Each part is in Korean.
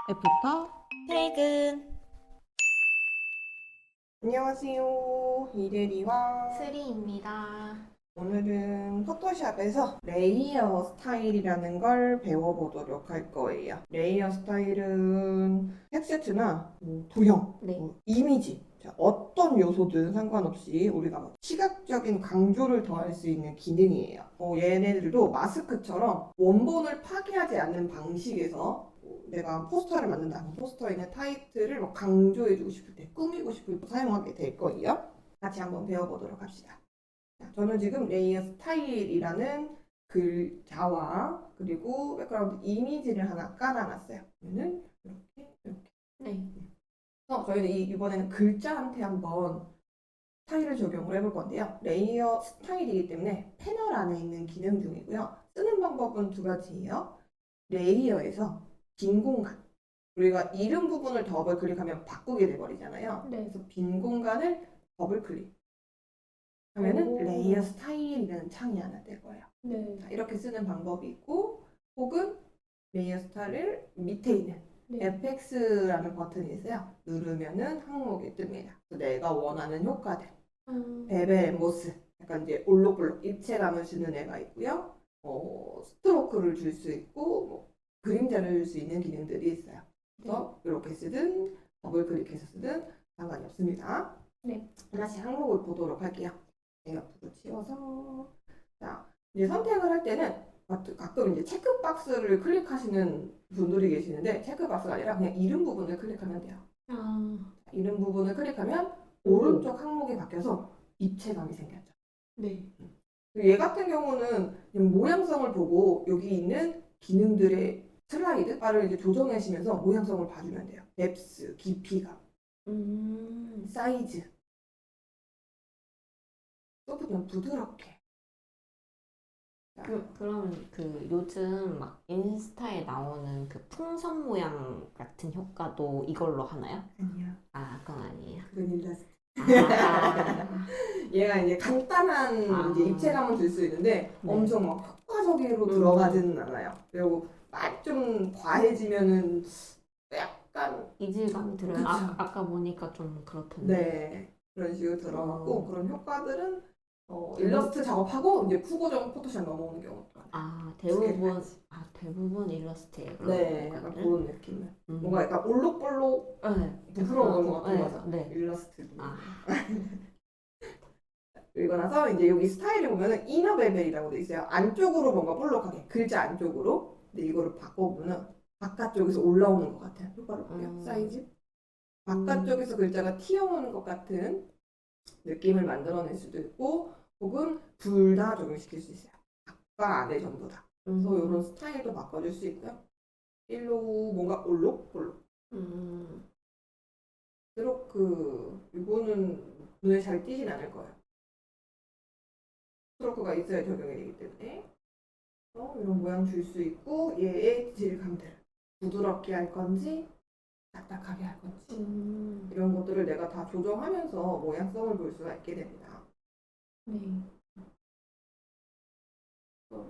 F부터 퇴근. 안녕하세요. 이대리와 스리입니다. 오늘은 포토샵에서 레이어 스타일이라는 걸 배워보도록 할 거예요. 레이어 스타일은 텍스트나 도형, 네. 이미지, 자, 어떤 요소든 상관없이 우리가 시각적인 강조를 더할 수 있는 기능이에요. 얘네들도 마스크처럼 원본을 파괴하지 않는 방식에서 내가 포스터를 만든다. 그럼 포스터에 있는 타이틀을 강조해주고 싶을 때, 꾸미고 싶을 때 사용하게 될 거예요. 같이 한번 배워보도록 합시다. 자, 저는 지금 레이어 스타일이라는 글자와 그리고 백그라운드 이미지를 하나 깔아놨어요. 그러면은 이렇게. 네. 그래서 저희는 이번에는 글자한테 한번 스타일을 적용을 해볼 건데요. 레이어 스타일이기 때문에 패널 안에 있는 기능 중이고요. 쓰는 방법은 두 가지예요. 레이어에서 빈 공간. 우리가 이름 부분을 더블 클릭하면 바꾸게 돼버리잖아요. 네. 그래서 빈 공간을 더블 클릭. 하면은 오. 레이어 스타일이라는 창이 하나 될 거예요. 네. 자, 이렇게 쓰는 방법이 있고, 혹은 레이어 스타일을 밑에 있는 네. FX라는 버튼이 있어요. 누르면은 항목이 뜹니다. 그래서 내가 원하는 효과들, 베벨, 엠보스, 약간 이제 올록볼록 입체감을 주는 애가 있고요. 스트로크를 줄 수 있고, 그림자를 줄 수 있는 기능들이 있어요. 그래서 이렇게 쓰든 더블 클릭해서 쓰든 상관이 없습니다. 네. 하나씩 항목을 보도록 할게요. 옆으로 치워서 자 이제 선택을 할 때는 가끔 이제 체크박스를 클릭하시는 분들이 계시는데 체크박스가 아니라 그냥 이름 부분을 클릭하면 돼요. 이름 부분을 클릭하면 오른쪽 항목이 바뀌어서 입체감이 생겼죠. 네. 얘 같은 경우는 그냥 모양성을 보고 여기 있는 기능들의 슬라이드 바를 이제 조정하시면서 모양성을 봐주면 돼요. 뎁스, 깊이감, 사이즈, 또 그냥 부드럽게. 그럼 그 요즘 막 인스타에 나오는 그 풍선 모양 같은 효과도 이걸로 하나요? 아니야. 아, 그건 아니에요. 그건 일러스트. 아, 얘가 이제 간단한 아. 이제 입체감을 줄 수 있는데 네. 엄청 막 효과적으로 들어가지는 않아요. 그리고 막 좀 과해지면은 약간 이질감이 들어요. 그쵸. 아까 보니까 좀 그렇던데. 네 그런 식으로 들어가고 음. 그런 효과들은 일러스트 작업하고 이제 푸고정 포토샵 넘어오는 경우도 많아요. 아, 두 개 대부분 같이. 대부분 일러스트예요. 네 약간 그런 느낌. 뭔가 음. 약간 올록볼록 네. 부끄러운 것 같은 네. 거죠. 네. 일러스트. 아. 그리고 나서 이제 여기 스타일에 보면은 이너 베벨이라고 돼 있어요. 안쪽으로 뭔가 볼록하게 글자 안쪽으로. 근데 이거를 바꿔보면 바깥쪽에서 올라오는 것 같아요. 효과를 볼게요. 사이즈. 바깥쪽에서 글자가 튀어오는 것 같은 느낌을 만들어낼 수도 있고, 혹은 둘 다 적용시킬 수 있어요. 밖과 안에 전부 다. 그래서 이런 스타일도 바꿔줄 수 있고요. 일로 뭔가 올록볼록. 스트로크 이거는 눈에 잘 띄진 않을 거예요. 스트로크가 있어야 적용이 되기 때문에 이런 모양 줄 수 있고 얘의 질감들 부드럽게 할 건지 딱딱하게 할 건지 이런 것들을 내가 다 조정하면서 모양성을 볼 수가 있게 됩니다. 네.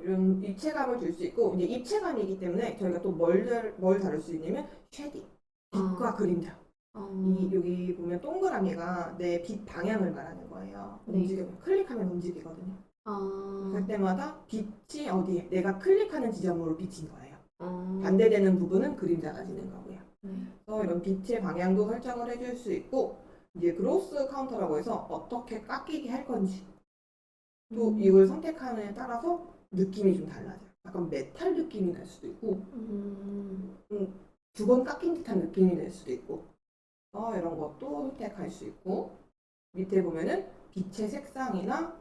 이런 입체감을 줄 수 있고 이제 입체감이기 때문에 저희가 또 뭘 다룰 수 있냐면 쉐딩, 빛과 그림자. 여기 보면 동그라미가 내 빛 방향을 말하는 거예요. 네. 움직이면 클릭하면 움직이거든요. 할 아, 때마다 빛이 어디에 내가 클릭하는 지점으로 비친 거예요. 아, 반대되는 부분은 그림자가 지는 거고요. 네. 그래서 이런 빛의 방향도 설정을 해줄 수 있고 이제 그로스 카운터라고 해서 어떻게 깎이게 할 건지 또 이걸 선택하느냐에 따라서 느낌이 좀 달라져요. 약간 메탈 느낌이 날 수도 있고 두 번 깎인 듯한 느낌이 날 수도 있고 이런 것도 선택할 수 있고 밑에 보면은 빛의 색상이나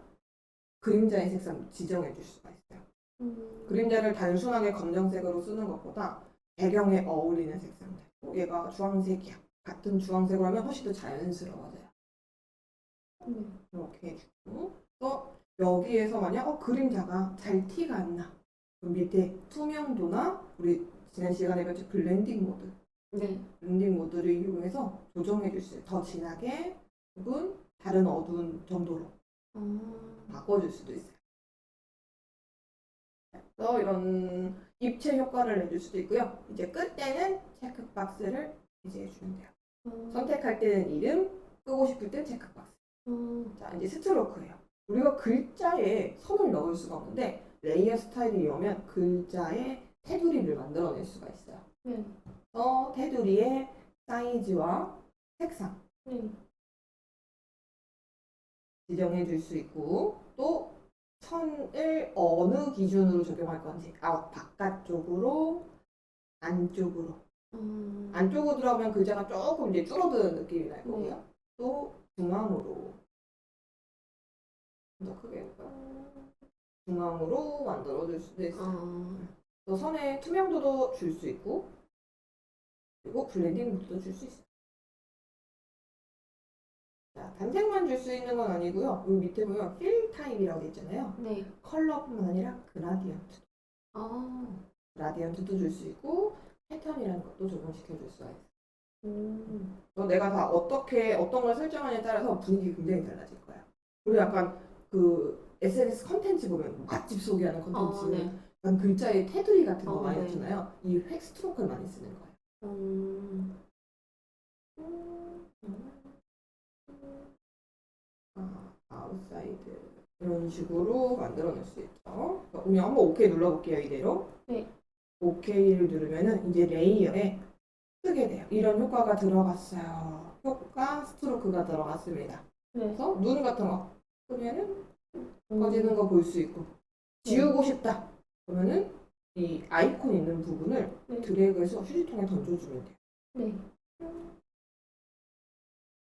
그림자의 색상 지정해 줄 수가 있어요. 그림자를 단순하게 검정색으로 쓰는 것보다 배경에 어울리는 색상들. 얘가 주황색이야. 같은 주황색으로 하면 훨씬 더 자연스러워져요. 이렇게 해주고 또 여기에서 만약 그림자가 잘 티가 안 나. 그럼 밑에 투명도나 우리 지난 시간에 배웠던 블렌딩 모드. 네. 블렌딩 모드를 이용해서 조정해 줄 수 있어요. 더 진하게 혹은 다른 어두운 정도로 바꿔줄 수도 있어요. 그래서 이런 입체 효과를 내줄 수도 있고요. 이제 끝 때는 체크박스를 이제 해주면 돼요. 선택할 때는 이름, 끄고 싶을 땐 체크박스. 자, 이제 스트로크예요. 우리가 글자에 선을 넣을 수가 없는데 레이어 스타일을 이용하면 글자에 테두리를 만들어낼 수가 있어요. 그래서 테두리의 사이즈와 색상 지정해 줄 수 있고 또 선을 어느 기준으로 적용할 건지 바깥쪽으로 안쪽으로 안쪽으로 들어가면 글자가 조금 이제 줄어드는 느낌이 날 거고요. 또 중앙으로 더 크게 해볼까요? 중앙으로 만들어줄 수도 있어요. 또 선의 투명도도 줄 수 있고 그리고 블렌딩 모드도 줄 수 있어요. 자, 단색만 줄 수 있는 건 아니고요. 여기 밑에 보면 필 타입이라고 돼 있잖아요. 네. 컬러뿐만 아니라 그라디언트. 그라디언트도 줄 수 있고 패턴이라는 것도 적용시켜 줄 수가 있어요. 그래서 내가 다 어떤 걸 설정하냐에 따라서 분위기 굉장히 달라질 거예요. 우리 약간 그 SNS 컨텐츠 보면 맛집 소개하는 컨텐츠 네. 약간 글자에 테두리 같은 거 많이 네. 넣잖아요. 이 획 스트로크를 많이 쓰는 거예요. 아웃사이드 이런 식으로 만들어낼 수 있죠. 우리 한번 OK 눌러볼게요. 이대로. 네. OK를 누르면은 이제 레이어에 쓰게 돼요. 이런 효과가 들어갔어요. 효과 스트로크가 들어갔습니다. 그래서 눈 같은 거 그러면은 꺼지는 거 볼 수 있고 지우고 싶다 그러면은 이 아이콘 있는 부분을 드래그해서 휴지통에 던져주면 돼요.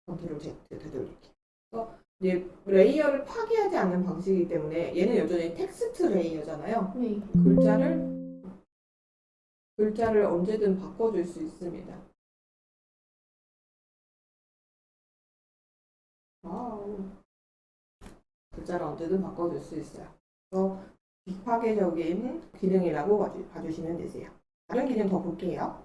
컨트롤 Z 되돌리기. 그래서 이제 레이어를 파괴하지 않는 방식이기 때문에 얘는 여전히 텍스트 레이어잖아요. 글자를 언제든 바꿔줄 수 있습니다. 와우. 글자를 언제든 바꿔줄 수 있어요. 그래서 비파괴적인 기능이라고 봐주시면 되세요. 다른 기능 더 볼게요.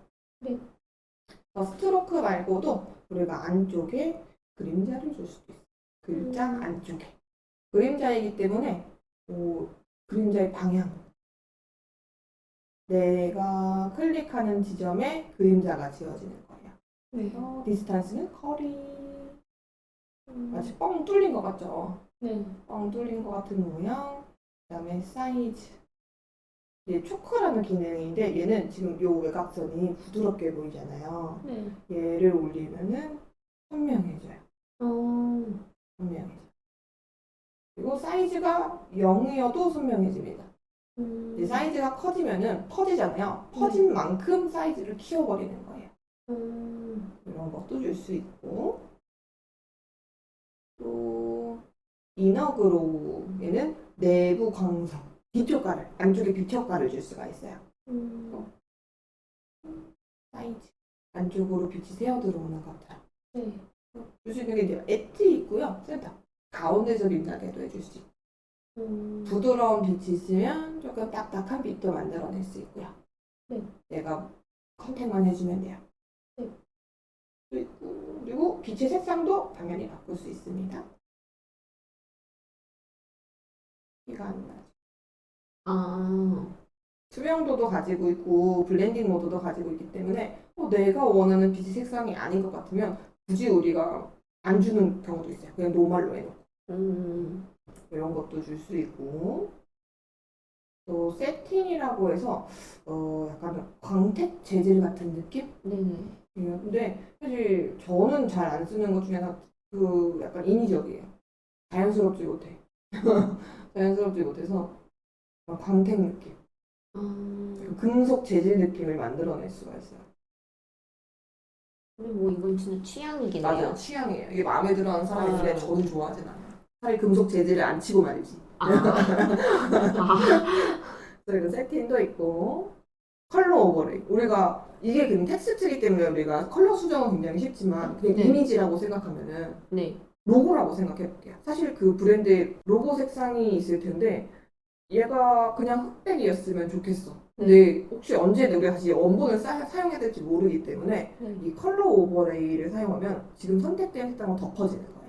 스트로크 말고도 우리가 안쪽에 그림자를 줄 수도 있어요. 글자 안쪽에. 그림자이기 때문에 그림자의 방향. 내가 클릭하는 지점에 그림자가 지어지는 거예요. 디스턴스는 커리. 마치 뻥 뚫린 것 같죠? 뻥 뚫린 것 같은 모양. 그 다음에 사이즈. 이제 초크라는 기능인데 얘는 지금 요 외곽선이 부드럽게 보이잖아요. 얘를 올리면은 선명해져요. 선명해져. 그리고 사이즈가 0이어도 선명해집니다. 이제 사이즈가 커지면은 퍼지잖아요. 퍼진 만큼 사이즈를 키워버리는 거예요. 이런 것도 줄 수 있고 또 이너 그로우에는 내부 광석, 빛 효과를 안쪽에 빛 효과를 줄 수가 있어요. 사이즈 안쪽으로 빛이 새어 들어오는 것처럼 줄 수 있는 게 이제 엣지 있고요. 센터 가운데서 빛나게도 해줄 수 있고 부드러운 빛이 있으면 조금 딱딱한 빛도 만들어낼 수 있고요. 내가 컨택만 해주면 돼요. 그리고 빛의 색상도 당연히 바꿀 수 있습니다. 티가 안 나죠. 투명도도 가지고 있고 블렌딩 모드도 가지고 있기 때문에 내가 원하는 빛의 색상이 아닌 것 같으면 굳이 우리가 안 주는 경우도 있어요. 그냥 노멀로 해놓고. 이런 것도 줄 수 있고 또 세팅이라고 해서 약간 광택 재질 같은 느낌? 근데 사실 저는 잘 안 쓰는 것 중에 하나 그 약간 인위적이에요. 자연스럽지 못해. 자연스럽지 못해서 광택 느낌. 금속 재질 느낌을 만들어낼 수가 있어요. 근데 뭐 이건 진짜 취향이긴 해요. 맞아요. 취향이에요. 이게 마음에 들어하는 사람이 있는데 저는 좋아하진 않아요. 차라리 금속 재질을 안 치고 말이지. 그리고 세팅도 있고 컬러 오버레이. 우리가 이게 그냥 텍스트이기 때문에 우리가 컬러 수정은 굉장히 쉽지만 그냥 이미지라고 생각하면은 로고라고 생각해볼게요. 사실 그 브랜드에 로고 색상이 있을 텐데 얘가 그냥 흑백이었으면 좋겠어. 근데 혹시 언제 우리가 다시 원본을 사용해야 될지 모르기 때문에 이 컬러 오버레이를 사용하면 지금 선택된 색상은 덮어지는 거예요.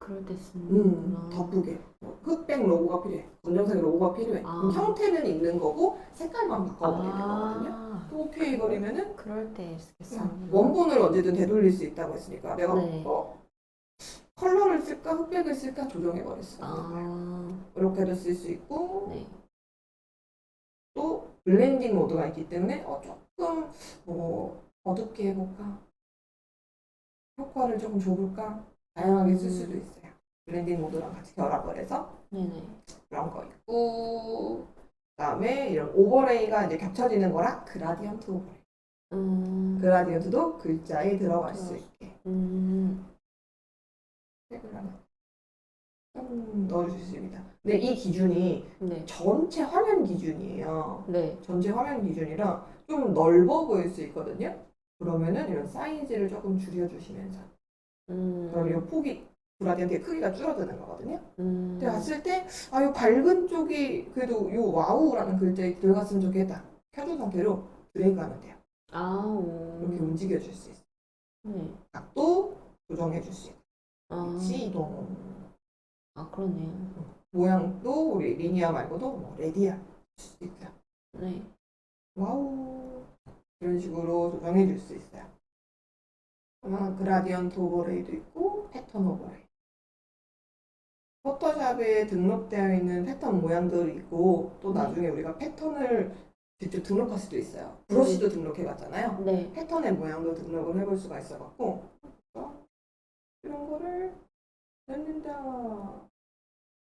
그럴 때 쓰는구나. 덧쁘게. 흑백 로고가 필요해. 검정색 로고가 필요해. 아. 그럼 형태는 있는 거고 색깔만 바꿔버리는 거거든요. 아, 또 오케이 거리면은 그럴 때 쓰겠어요. 원본을 언제든 되돌릴 수 있다고 했으니까 내가 네. 컬러를 쓸까 흑백을 쓸까 조정해버렸어. 아, 이렇게도 쓸 수 있고 네. 또 블렌딩 모드가 있기 때문에 조금 어둡게 해볼까? 효과를 조금 줘볼까? 다양하게 쓸 수도 있어요. 블렌딩 모드랑 같이 결합을 해서 네네. 그런 거 있고 그다음에 이런 오버레이가 이제 겹쳐지는 거랑 그라디언트 오버레이. 그라디언트도 글자에 들어갈 수 있게 색을 하나 좀 넣어줄 수 있습니다. 근데 이 기준이 네. 전체 화면 기준이에요. 네. 전체 화면 기준이라 좀 넓어 보일 수 있거든요. 그러면은 이런 사이즈를 조금 줄여주시면서 그럼 이 폭이 그라디언트의 크기가 줄어드는 거거든요. 근데 봤을 때 이 밝은 쪽이 그래도 이 와우라는 글자에 들어갔으면 좋겠다. 켜둔 상태로 드래그하면 돼요. 아, 이렇게 움직여줄 수 있어요. 네. 각도 조정해줄 수 있고 아, 위치 이동 아, 그러네요. 모양도 우리 리니어 말고도 뭐 레디아 수 있고요. 네. 와우 이런 식으로 조정해 줄 수 있어요. 그라디언트 오버레이도 있고 패턴 오버레이. 포토샵에 등록되어 있는 패턴 모양들이 있고 또 나중에 우리가 패턴을 직접 등록할 수도 있어요. 브러쉬도 등록해 봤잖아요. 네. 패턴의 모양도 등록을 해볼 수가 있어갖고 이런 거를 넣는다.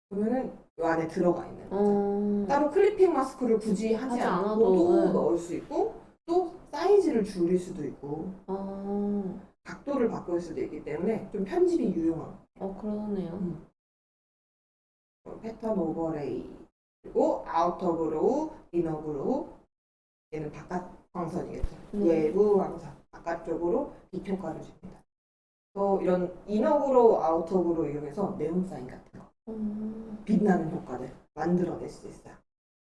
그러면은 이 안에 들어가 있는 거죠. 따로 클리핑 마스크를 굳이 하지 하지 않고도 않아도, 네. 넣을 수 있고 또 사이즈를 줄일 수도 있고 각도를 바꿀 수도 있기 때문에 좀 편집이 유용한 그러네요. 패턴 오버레이 그리고 아우터 그로우, 이너 그로우 얘는 바깥 광선이겠죠. 네. 외부 광선 바깥쪽으로 빛 효과를 줍니다. 또 이런 이너 그로우, 아우터 그로우 이용해서 네온 사인 같은 거 빛나는 효과를 만들어낼 수 있어요.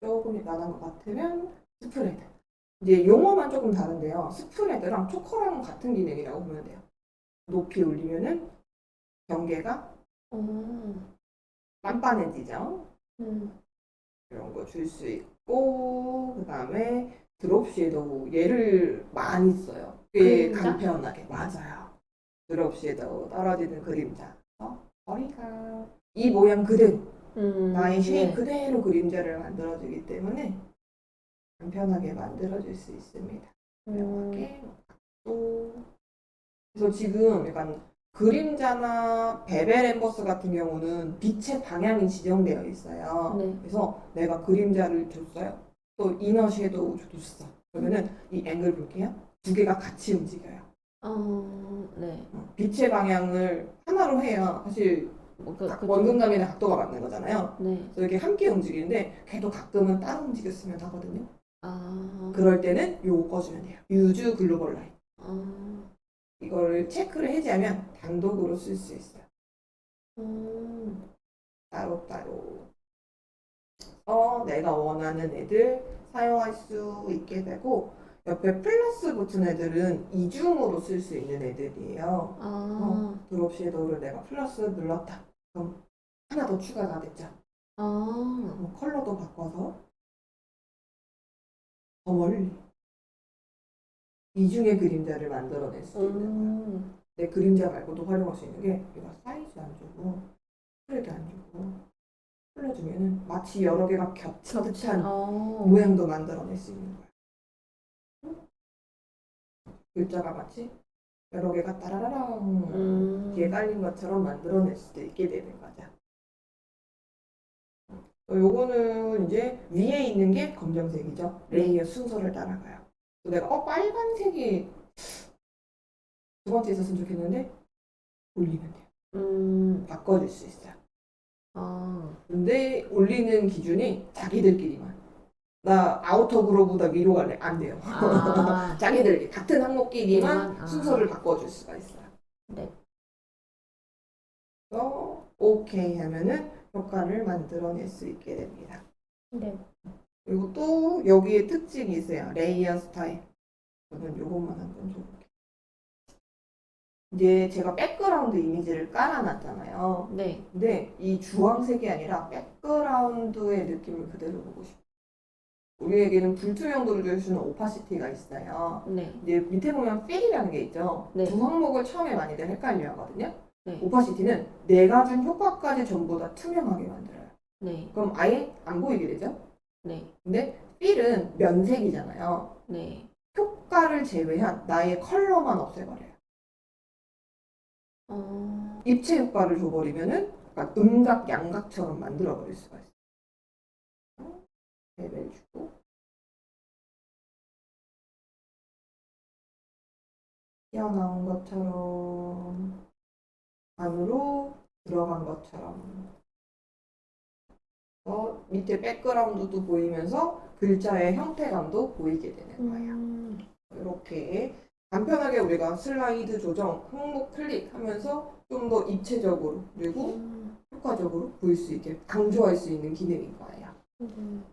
조금 나는 것 같으면 스프레드. 이제 용어만 조금 다른데요. 스프레드랑 초커랑 같은 기능이라고 보면 돼요. 높이 올리면은 경계가 빤빤해지죠. 이런 거 줄 수 있고 그 다음에 드롭 섀도우 얘를 많이 써요. 꽤 그림자? 간편하게 맞아요. 드롭 섀도우 떨어지는 그림자. 머리가 이 모양 그대로 나의 쉐입 네. 그대로 그림자를 만들어주기 때문에 간편하게 만들어줄 수 있습니다. 이렇게 또 그래서 지금 약간 그림자나 베벨 엠버스 같은 경우는 빛의 방향이 지정되어 있어요. 네. 그래서 내가 그림자를 줬어요. 또 이너 섀도우 줬어. 그러면은 이 앵글 볼게요. 두 개가 같이 움직여요. 네. 빛의 방향을 하나로 해야 사실 그죠. 원근감이나 각도가 맞는 거잖아요. 네. 그래서 이렇게 함께 움직이는데 걔도 가끔은 따로 움직였으면 하거든요. 아, 그럴 때는 요거 꺼주면 돼요. 유즈 글로벌 라인. 아, 이거를 체크를 해제하면 단독으로 쓸 수 있어요. 따로따로. 내가 원하는 애들 사용할 수 있게 되고 옆에 플러스 붙은 애들은 이중으로 쓸 수 있는 애들이에요. 드롭 섀도우를 내가 플러스 눌렀다. 그럼 하나 더 추가가 됐죠. 컬러도 바꿔서 더 멀리 이중의 그림자를 만들어낼 수 있는 거예요. 내 그림자 말고도 활용할 수 있는 게 얘가 사이즈 안 주고 스프레드 안 주고 풀려주면은 마치 여러 개가 겹친 듯한 모양도 만들어낼 수 있는 거예요. 글자가 마치 여러 개가 따라라랑 뒤에 깔린 것처럼 만들어낼 수도 있게 되는 거죠. 요거는 이제 위에 있는 게 검정색이죠. 레이어 순서를 따라가요. 내가 빨간색이 두 번째 있었으면 좋겠는데 올리면 돼요. 바꿔줄 수 있어요. 근데 올리는 기준이 자기들끼리만. 나 아우터 그로우보다 위로 갈래? 안 돼요. 자기들 같은 항목끼리만 순서를 바꿔줄 수가 있어요. 네. 그래서 오케이 하면은 효과를 만들어낼 수 있게 됩니다. 네. 그리고 또 여기에 특징이 있어요. 레이어 스타일. 저는 요것만 한번 좀 이제 제가 백그라운드 이미지를 깔아놨잖아요. 네. 근데 이 주황색이 아니라 백그라운드의 느낌을 그대로 보고 싶어요. 우리에게는 불투명도를 줄 수 있는 오파시티가 있어요. 네. 이제 밑에 보면 필이라는 게 있죠. 네. 두 항목을 처음에 많이들 헷갈려 하거든요. 네. 오파시티는 내가 준 효과까지 전부 다 투명하게 만들어요. 네. 그럼 아예 안 보이게 되죠. 네. 근데 필은 면색이잖아요. 네. 효과를 제외한 나의 컬러만 없애버려요. 입체 효과를 줘버리면은 약간 음각, 양각처럼 만들어버릴 수가 있어요. 레벨 주고 튀어나온 것처럼 안으로 들어간 것처럼 밑에 백그라운드도 보이면서 글자의 형태감도 보이게 되는 거예요. 이렇게 간편하게 우리가 슬라이드 조정, 항목 클릭하면서 좀 더 입체적으로 그리고 효과적으로 보일 수 있게 강조할 수 있는 기능인 거예요.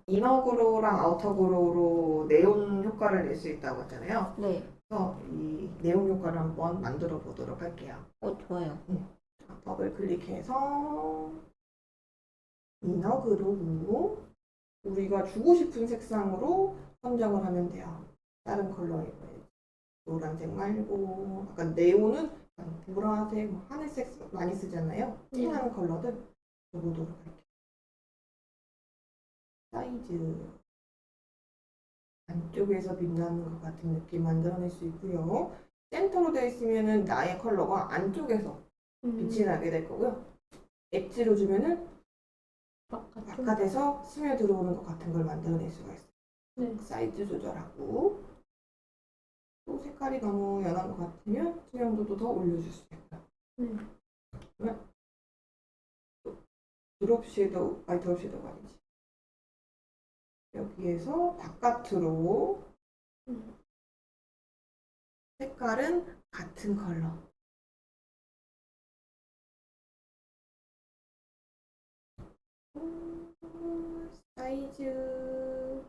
이너그로우랑 아우터그로우로 네온 효과를 낼 수 있다고 했잖아요. 네. 그래서 이 네온 효과를 한번 만들어 보도록 할게요. 좋아요. 자, 더블 클릭해서 이너그로우 우리가 주고 싶은 색상으로 선정을 하면 돼요. 다른 컬러에 노란색 말고 약간 네온은 약간 보라색, 하늘색 많이 쓰잖아요. 진한 컬러들 줘보도록 할게요. 사이즈 안쪽에서 빛나는 것 같은 느낌 만들어낼 수 있고요. 센터로 되어 있으면은 나의 컬러가 안쪽에서 빛이 나게 될 거고요. 엣지로 주면은 바깥에서 스며 들어오는 것 같은 걸 만들어낼 수가 있어요. 네. 사이즈 조절하고 또 색깔이 너무 연한 것 같으면 투명도도 더 올려줄 수 있고요. 드롭 섀도우, 아니 드롭 섀도우가 아니지. 여기에서 바깥으로 색깔은 같은 컬러. 사이즈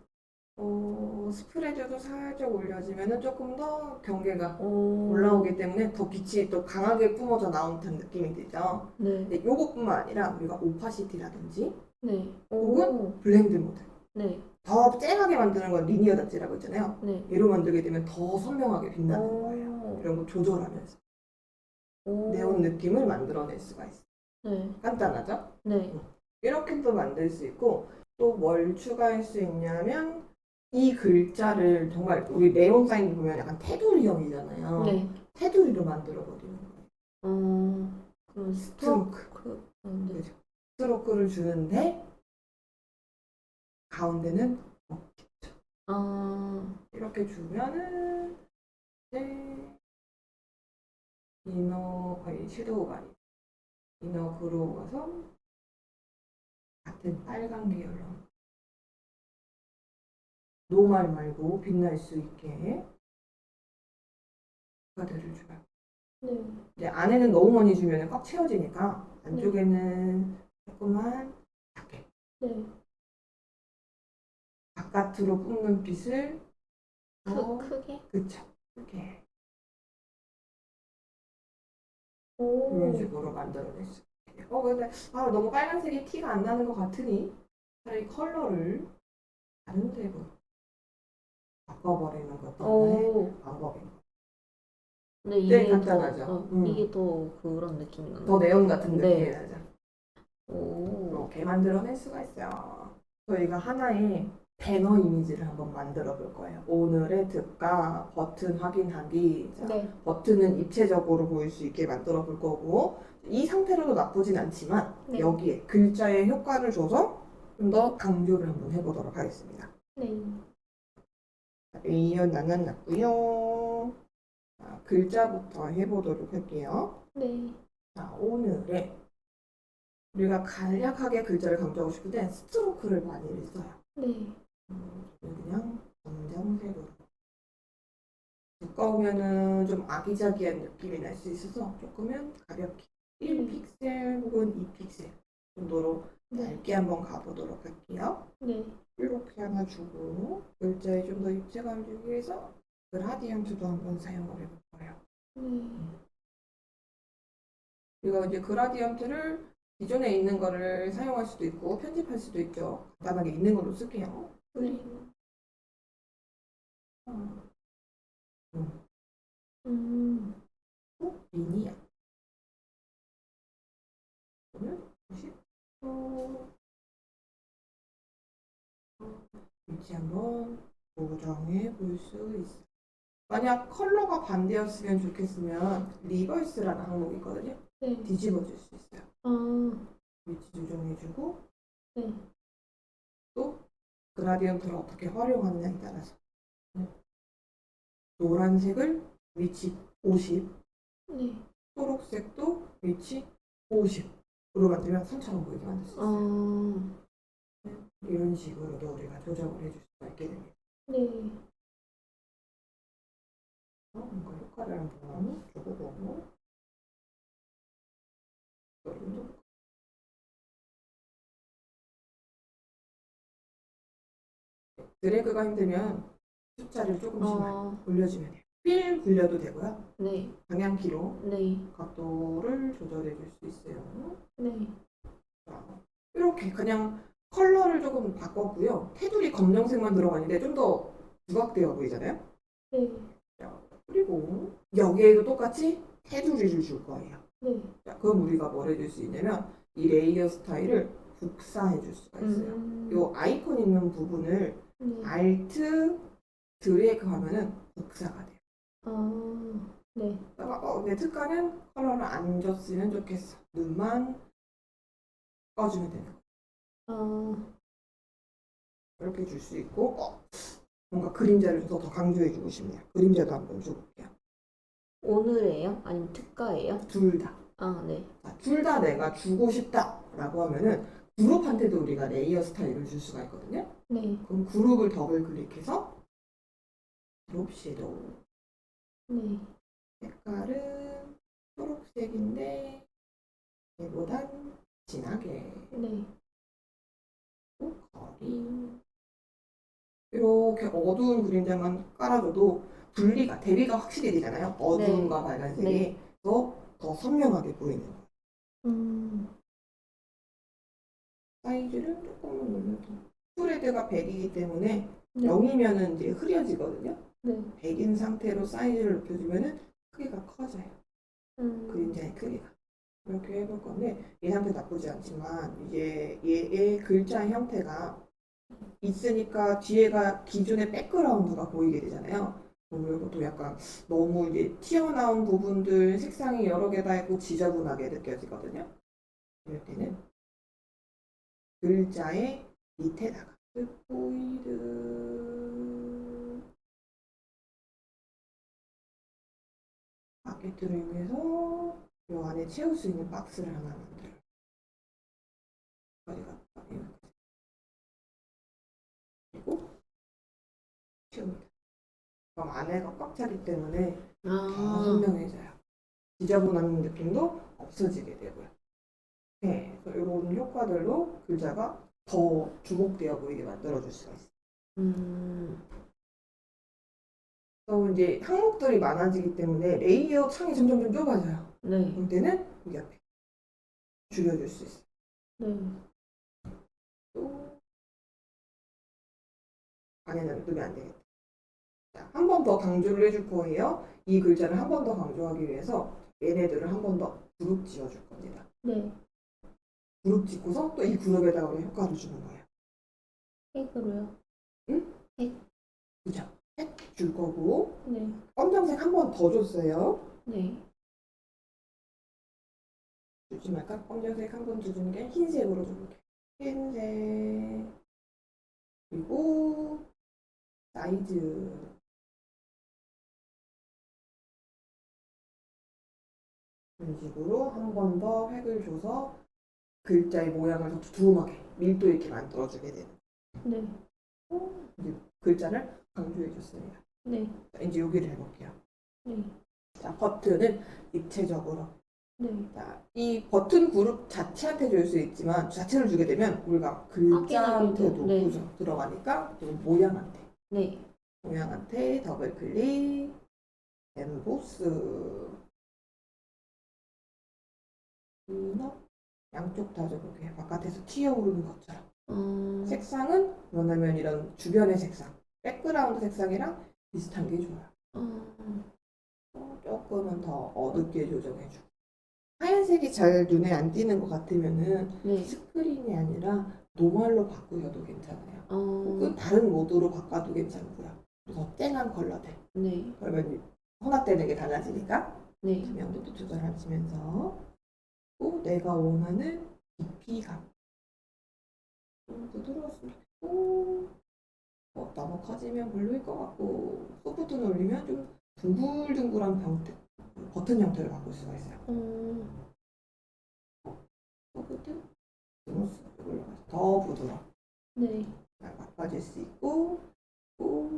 스프레드도 살짝 올려주면 조금 더 경계가 올라오기 때문에 더 빛이 또 강하게 뿜어져 나오는 듯한 느낌이 들죠. 네. 근데 요것뿐만 아니라 우리가 오파시티라든지 네. 혹은 블렌드 모드 네. 더 쨍하게 만드는 건 리니어 닷지라고 했잖아요. 네. 얘로 만들게 되면 더 선명하게 빛나는 거예요. 이런 거 조절하면서 네온 느낌을 만들어낼 수가 있어요. 네. 간단하죠? 네. 이렇게도 만들 수 있고 또 뭘 추가할 수 있냐면 이 글자를 정말 우리 네온 사인 보면 약간 테두리형이잖아요. 네. 테두리로 만들어 버리는 거예요. 그럼 스트로크. 네. 그죠? 스트로크를 주는데 가운데는 이렇게 주면은 이제 섀도우가 아니고 이너 그로우 가서 같은 빨간 계열로 노말 말고 빛날 수 있게 효과들을 줘요. 네. 이제 안에는 너무 많이 주면 꽉 채워지니까 안쪽에는 조금만 작게 네. 바깥으로 뿜는 빛을 크게? 그쵸 크게 오. 이런 식으로 만들어낼 수 있어요. 근데 너무 빨간색이 티가 안 나는 것 같으니 차라리 컬러를 다른 색으로 바꿔버리는 것도 하나의 방법인 것 근데 네, 간단하죠. 이게 더 그런 느낌이 나요. 더 네온 같은 네. 느낌이 나죠. 이렇게 만들어낼 수가 있어요. 저희가 하나의 배너 이미지를 한번 만들어 볼 거예요. 오늘의 특가 버튼 확인하기. 자, 네. 버튼은 입체적으로 보일 수 있게 만들어 볼 거고 이 상태로도 나쁘진 않지만 네. 여기에 글자에 효과를 줘서 좀 더 강조를 한번 해보도록 하겠습니다. 네. 레이어 나눠놨고요. 자, 글자부터 해보도록 할게요. 네. 자, 오늘의 우리가 간략하게 글자를 강조하고 싶은데 스트로크를 많이 써요. 네. 그냥 검정색으로 두꺼우면은 좀 아기자기한 느낌이 날 수 있어서 조금은 가볍게 1픽셀 혹은 2픽셀 정도로 얇게 한번 가보도록 할게요. 네. 이렇게 하나 주고 글자에 좀 더 입체감 주기 위해서 그라디언트도 한번 사용을 해볼 거예요. 이거 이제 그라디언트를 기존에 있는 거를 사용할 수도 있고 편집할 수도 있죠. 간단하게 있는 걸로 쓸게요. 네. 음, 음. 미니야. 오늘 90. 위치 한번 보정해 볼 수 있어요. 만약 컬러가 반대였으면 좋겠으면 리버스라는 항목이 있거든요. 네. 뒤집어줄 수 있어요. 아, 위치 조정해주고 네. 또 그라디언트를 어떻게 활용하느냐에 따라서 노란색을 위치 50, 네. 초록색도 위치 50으로 만들면 선처럼 보이게 만들 수 있어요. 아, 이런 식으로도 우리가 조정을 해줄 수가 있게 됩니다. 네. 뭔가 효과를 한번 줘보고 드래그가 힘들면 숫자를 조금씩만 아, 올려주면 돼요. 휠 굴려도 되고요. 네. 방향키로 네. 각도를 조절해 줄 수 있어요. 네. 자, 이렇게 그냥 컬러를 조금 바꿨고요. 테두리 검정색만 들어가 있는데 좀 더 부각되어 보이잖아요. 네. 자, 그리고 여기에도 똑같이 테두리를 줄 거예요. 네. 자, 그럼 우리가 뭘 해줄 수 있냐면 이 레이어 스타일을 복사해 줄 수가 있어요. 이 아이콘 있는 부분을 네. Alt 드래그 하면은 복사가 돼요. 아, 네. 내 특가는 컬러를 안 줬으면 좋겠어. 눈만 꺼주면 되는 거. 아, 이렇게 줄 수 있고, 뭔가 그림자를 줘서 더 강조해주고 싶네요. 그림자도 한번 줘볼게요. 오늘이에요? 아니면 특가예요? 둘 다. 아, 네. 둘 다 내가 주고 싶다라고 하면은 그룹한테도 우리가 레이어 스타일을 줄 수가 있거든요. 네. 그럼 그룹을 더블 클릭해서 드롭 섀도우. 네. 색깔은 초록색인데 얘보단 진하게 네. 거리 이렇게 어두운 그림자만 깔아줘도 분리가 대비가 확실히 되잖아요. 어두움과 빨간색이 네. 더 선명하게 보이는 거예요. 음, 사이즈를 조금만 올려도 스프레드가 100이기 때문에 네. 0이면은 이제 흐려지거든요. 네. 100인 상태로 사이즈를 높여주면은 크기가 커져요. 음, 그림자의 크기가. 이렇게 해볼 건데 이 상태 나쁘지 않지만 이제 얘의 글자 형태가 있으니까 뒤에가 기존의 백그라운드가 보이게 되잖아요. 그럼 이것도 약간 너무 이제 튀어나온 부분들 색상이 여러 개다 있고 지저분하게 느껴지거든요. 이럴 때는 글자의 밑에다가 스포이드 바게트를 이용해서 이 안에 채울 수 있는 박스를 하나 만들어요. 그리고 채웁니다. 그럼 안에가 꽉 차기 때문에 더 아, 선명해져요. 지저분한 느낌도 없어지게 되고요. 네, 그래서 이런 효과들로 글자가 더 주목되어 보이게 만들어줄 수가 있어요. 음, 또 이제 항목들이 많아지기 때문에 레이어 창이 점점 좀 좁아져요. 네. 그럴 때는 여기 앞에 줄여줄 수 있어요. 네. 또 안에는 넣으면 안 되겠다. 한 번 더 강조를 해줄 거예요. 이 글자를 한 번 더 강조하기 위해서 얘네들을 한 번 더 그룹 지어줄 겁니다. 네. 그룹 짓고서 또 이 그룹에다가 우리 효과를 주는 거예요. 색으로요? 응? 색? 그죠? 색 줄 거고 네. 검정색 한 번 더 줬어요. 네. 주지 말까? 검정색 한 번 더 주는 게 흰색으로 줘볼게요. 흰색 그리고 사이즈 이런 식으로 한 번 더 획을 줘서 글자의 모양을 더 두툼하게 밀도 있게 만들어주게 되는 네. 이제 글자를 강조해 줬습니다. 네. 이제 여기를 해볼게요. 네. 자, 버튼은 입체적으로. 네. 자, 이 버튼 그룹 자체한테 줄 수 있지만 자체를 주게 되면 우리가 글자한테도 네. 그죠? 들어가니까 또 모양한테 네. 모양한테 더블 클릭 엠보스 눈업 양쪽 다 줘볼게요. 바깥에서 튀어오르는 것처럼. 어, 색상은 뭐냐면 이런 주변의 색상, 백그라운드 색상이랑 비슷한 게 좋아요. 조금은 더 어둡게 조정해주고. 하얀색이 잘 눈에 안 띄는 것 같으면은 네. 스크린이 아니라 노멀로 바꾸셔도 괜찮아요. 혹은 어, 다른 모드로 바꿔도 괜찮고요. 더 쨍한 컬러들. 네. 그러면 혼합되는 게 달라지니까 네. 투명도도 조절하시면서 또 내가 원하는 깊이감. 좀 부드러웠으면 좋겠고 너무 커지면 별로일 것 같고 소프트 올리면 좀 둥글둥글한 형태, 버튼 형태를 바꿀 수가 있어요. 소프트, 스무스 올라가서 더 부드러워. 네. 바꿔줄 수 있고 또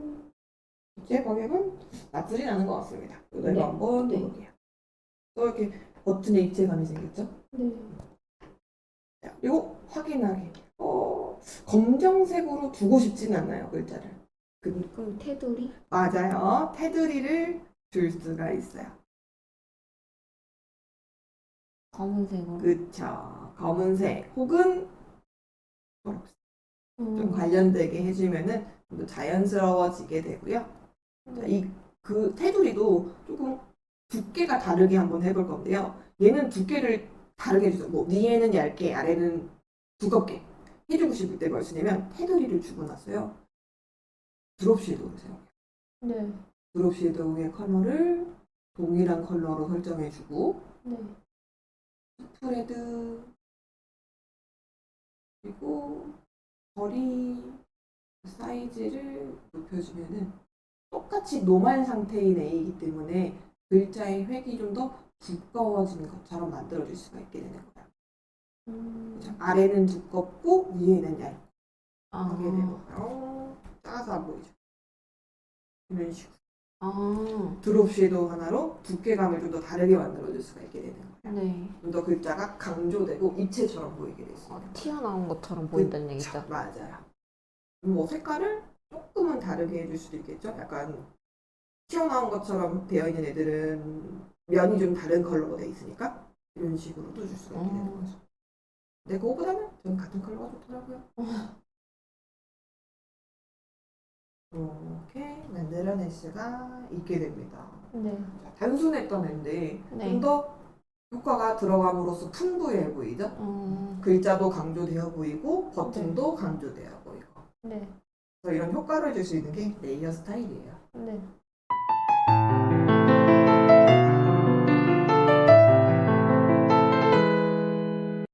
이제 가격은 나쁘진 않은 것 같습니다. 내가 네. 한번 네. 해볼게요. 또 이렇게 버튼에 입체감이 생겼죠? 네. 자, 그리고 확인하기. 검정색으로 두고 싶지는 않아요, 글자를. 그럼 테두리? 맞아요. 테두리를 줄 수가 있어요. 검은색으로? 그쵸. 검은색 혹은 초록색 좀 음. 관련되게 해주면은 좀 더 자연스러워지게 되고요. 자, 그 테두리도 조금 두께가 다르게 한번 해볼 건데요. 얘는 두께를 다르게 해주죠. 뭐 위에는 얇게, 아래는 두껍게 해주고 싶을 때 뭐였냐면 테두리를 주고 나서요. 드롭 섀도우를 사용해요. 네. 드롭 섀도우의 컬러를 동일한 컬러로 설정해주고 네. 스프레드 그리고 거리 사이즈를 높여주면은 똑같이 노멀 상태인 A이기 때문에 글자의 획이 좀 더 두꺼워지는 것처럼 만들어줄 수가 있게 되는 거예요. 그죠? 아래는 두껍고 위에는 얇게 하게 되고 작아서 안 보이죠? 이런 식으로 드롭 섀도우 하나로 두께감을 좀 더 다르게 만들어줄 수가 있게 되는 거예요. 네. 좀 더 글자가 강조되고 입체처럼 보이게 됐습니다. 튀어나온 것처럼 보인다는 얘기죠? 맞아요. 뭐 색깔을 조금은 다르게 해줄 수도 있겠죠. 약간 튀어나온 것처럼 되어 있는 애들은 면이 좀 다른 컬러로 되어 있으니까 이런 식으로도 줄 수가 있게 되는 거죠. 근데 그거보다는 저는 같은 컬러가 좋더라고요. 이렇게 만들어낼 수가 있게 됩니다. 네. 자, 단순했던 애인데 네. 좀 더 효과가 들어감으로써 풍부해 보이죠? 글자도 강조되어 보이고 버튼도 강조되어 보이고 네. 그래서 이런 효과를 줄 수 있는 게 레이어 스타일이에요. 네.